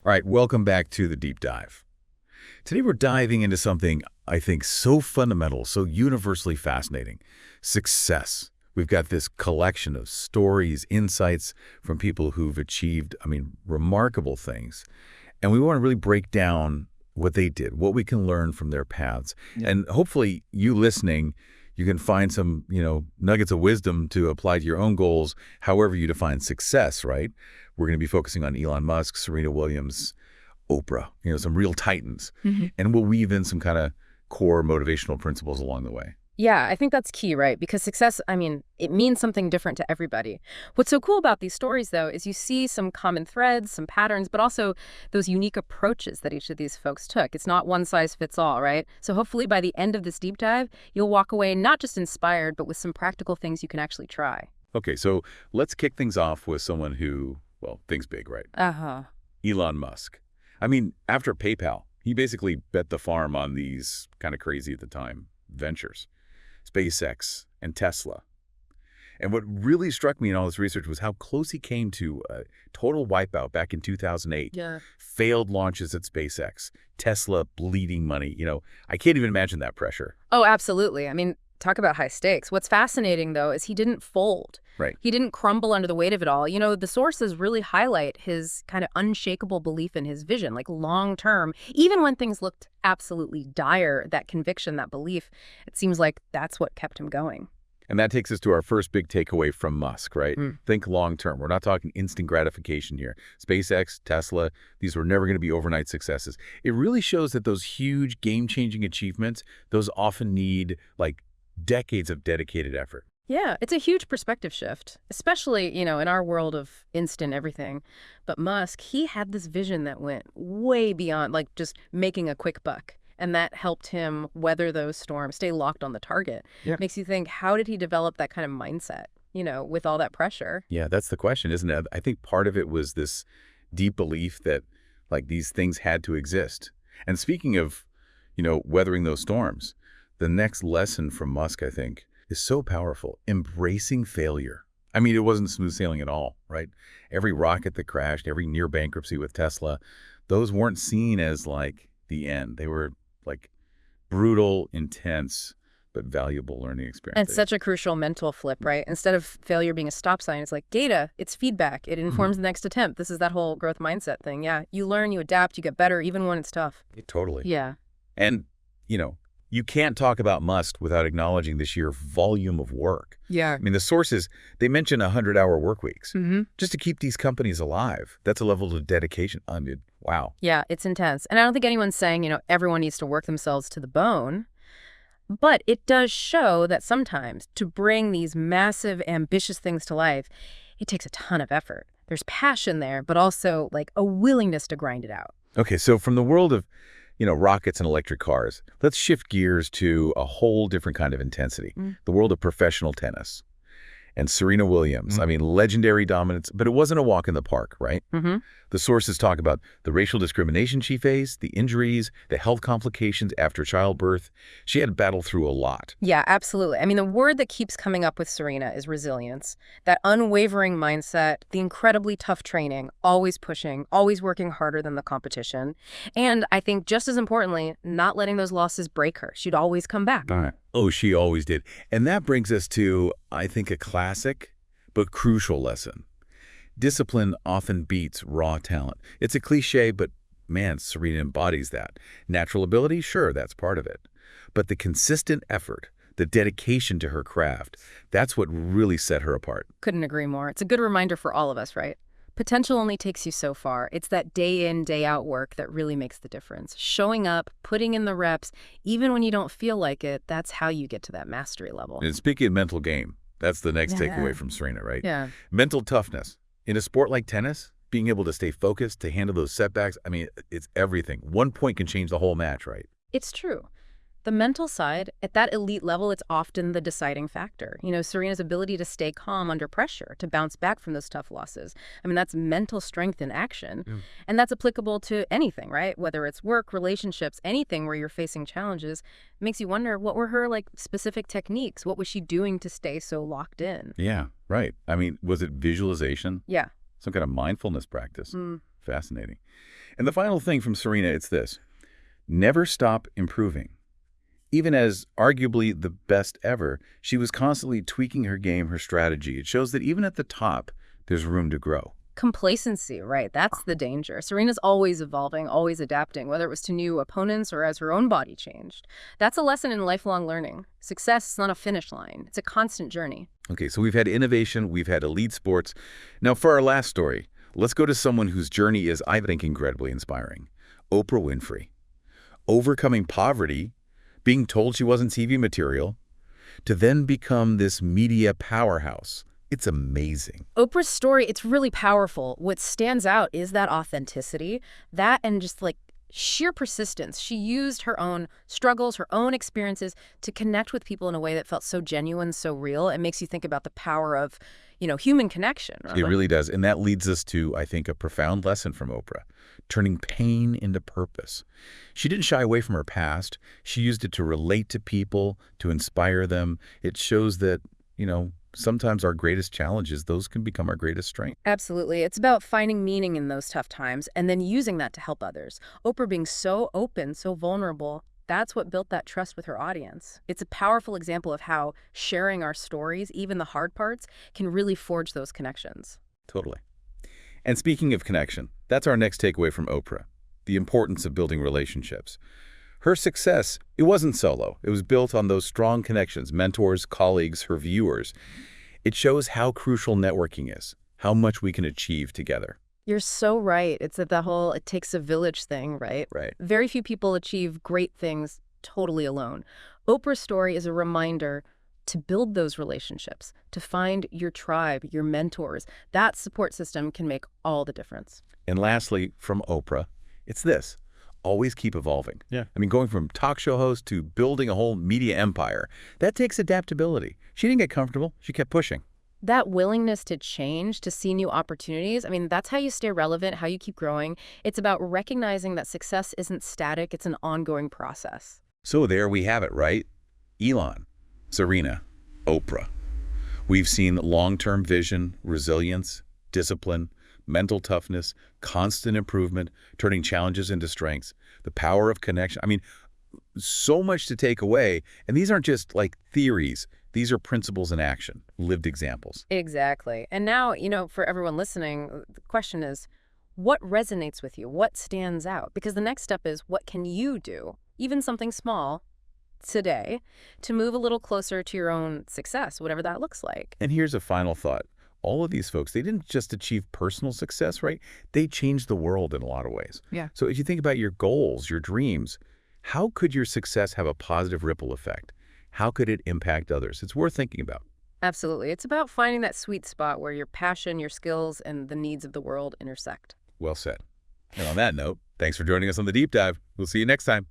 All right, welcome back to the deep dive. Today we're diving into something I think so fundamental, so universally fascinating: success. We've got this collection of stories, insights from people who've achieved, remarkable things. And we want to really break down what they did, what we can learn from their paths. Yeah. And hopefully you listening, you can find some, nuggets of wisdom to apply to your own goals, however you define success, right? We're going to be focusing on Elon Musk, Serena Williams, Oprah, some real titans. Mm-hmm. And we'll weave in some kind of core motivational principles along the way. Yeah, I think that's key, right? Because success, it means something different to everybody. What's so cool about these stories, though, is you see some common threads, some patterns, but also those unique approaches that each of these folks took. It's not one size fits all, right? So hopefully by the end of this deep dive, you'll walk away not just inspired, but with some practical things you can actually try. Okay, so let's kick things off with someone who, thinks big, right? Uh-huh. Elon Musk. After PayPal, he basically bet the farm on these kind of crazy at the time ventures. SpaceX, and Tesla. And what really struck me in all this research was how close he came to a total wipeout back in 2008. Yeah. Failed launches at SpaceX, Tesla bleeding money. I can't even imagine that pressure. Oh, absolutely. Talk about high stakes. What's fascinating, though, is he didn't fold. Right. He didn't crumble under the weight of it all. The sources really highlight his kind of unshakable belief in his vision, like long term. Even when things looked absolutely dire, that conviction, that belief, it seems like that's what kept him going. And that takes us to our first big takeaway from Musk, right? Think long term. We're not talking instant gratification here. SpaceX, Tesla, these were never going to be overnight successes. It really shows that those huge game-changing achievements, those often need decades of dedicated effort. Yeah, it's a huge perspective shift, especially, in our world of instant everything. But Musk, he had this vision that went way beyond just making a quick buck. And that helped him weather those storms, stay locked on the target. Yeah. Makes you think, how did he develop that kind of mindset, with all that pressure? Yeah, that's the question, isn't it? I think part of it was this deep belief that these things had to exist. And speaking of, weathering those storms, the next lesson from Musk, I think, is so powerful. Embracing failure. It wasn't smooth sailing at all, right? Every rocket that crashed, every near bankruptcy with Tesla, those weren't seen as the end. They were brutal, intense, but valuable learning experiences. And such a crucial mental flip, right? Instead of failure being a stop sign, it's data, it's feedback. It informs the next attempt. This is that whole growth mindset thing. Yeah, you learn, you adapt, you get better, even when it's tough. Totally. Yeah. And, you can't talk about Musk without acknowledging the sheer volume of work. Yeah. The sources, they mention 100-hour work weeks just to keep these companies alive. That's a level of dedication. Wow. Yeah, it's intense. And I don't think anyone's saying, everyone needs to work themselves to the bone. But it does show that sometimes to bring these massive, ambitious things to life, it takes a ton of effort. There's passion there, but also a willingness to grind it out. Okay, so from the world of rockets and electric cars, let's shift gears to a whole different kind of intensity, the world of professional tennis. And Serena Williams, legendary dominance, but it wasn't a walk in the park, right? Mm-hmm. The sources talk about the racial discrimination she faced, the injuries, the health complications after childbirth. She had to battle through a lot. Yeah, absolutely. The word that keeps coming up with Serena is resilience. That unwavering mindset, the incredibly tough training, always pushing, always working harder than the competition. And I think just as importantly, not letting those losses break her. She'd always come back. All right. Oh, she always did. And that brings us to, I think, a classic but crucial lesson. Discipline often beats raw talent. It's a cliche, but man, Serena embodies that. Natural ability, sure, that's part of it. But the consistent effort, the dedication to her craft, that's what really set her apart. Couldn't agree more. It's a good reminder for all of us, right? Potential only takes you so far. It's that day in, day out work that really makes the difference. Showing up, putting in the reps, even when you don't feel like it, that's how you get to that mastery level. And speaking of mental game, that's the next takeaway from Serena, right? Yeah. Mental toughness. In a sport like tennis, being able to stay focused, to handle those setbacks, it's everything. One point can change the whole match, right? It's true. The mental side, at that elite level, it's often the deciding factor. Serena's ability to stay calm under pressure, to bounce back from those tough losses. That's mental strength in action. Yeah. And that's applicable to anything, right? Whether it's work, relationships, anything where you're facing challenges, it makes you wonder, what were her specific techniques? What was she doing to stay so locked in? Yeah, right. Was it visualization? Yeah. Some kind of mindfulness practice? Fascinating. And the final thing from Serena, it's this. Never stop improving. Even as arguably the best ever, she was constantly tweaking her game, her strategy. It shows that even at the top, there's room to grow. Complacency, right? That's the danger. Serena's always evolving, always adapting, whether it was to new opponents or as her own body changed. That's a lesson in lifelong learning. Success is not a finish line. It's a constant journey. Okay, so we've had innovation, we've had elite sports. Now for our last story, let's go to someone whose journey is, I think, incredibly inspiring. Oprah Winfrey. Overcoming poverty, being told she wasn't TV material, to then become this media powerhouse. It's amazing. Oprah's story, it's really powerful. What stands out is that authenticity, that and just like sheer persistence. She used her own struggles, her own experiences to connect with people in a way that felt so genuine, so real. It makes you think about the power of, human connection. Right? It really does. And that leads us to, I think, a profound lesson from Oprah, turning pain into purpose. She didn't shy away from her past. She used it to relate to people, to inspire them. It shows that, sometimes our greatest challenges, those can become our greatest strength. Absolutely. It's about finding meaning in those tough times and then using that to help others. Oprah being so open, so vulnerable, that's what built that trust with her audience. It's a powerful example of how sharing our stories, even the hard parts, can really forge those connections. Totally. And speaking of connection, that's our next takeaway from Oprah, the importance of building relationships. Her success, it wasn't solo. It was built on those strong connections, mentors, colleagues, her viewers. It shows how crucial networking is, how much we can achieve together. You're so right. It's that the whole it takes a village thing, right? Right. Very few people achieve great things totally alone. Oprah's story is a reminder to build those relationships, to find your tribe, your mentors. That support system can make all the difference. And lastly, from Oprah, it's this. Always keep evolving. Yeah. I mean, going from talk show host to building a whole media empire, that takes adaptability. She didn't get comfortable. She kept pushing. That willingness to change, to see new opportunities, that's how you stay relevant, how you keep growing. It's about recognizing that success isn't static, it's an ongoing process. So there we have it, right? Elon, Serena, Oprah. We've seen long-term vision, resilience, discipline, mental toughness, constant improvement, turning challenges into strengths, the power of connection. So much to take away. And these aren't just like theories. These are principles in action, lived examples. Exactly. And now, for everyone listening, the question is, what resonates with you? What stands out? Because the next step is, what can you do, even something small, today, to move a little closer to your own success, whatever that looks like? And here's a final thought. All of these folks, they didn't just achieve personal success, right? They changed the world in a lot of ways. Yeah. So if you think about your goals, your dreams, how could your success have a positive ripple effect? How could it impact others? It's worth thinking about. Absolutely. It's about finding that sweet spot where your passion, your skills, and the needs of the world intersect. Well said. And on that note, thanks for joining us on The Deep Dive. We'll see you next time.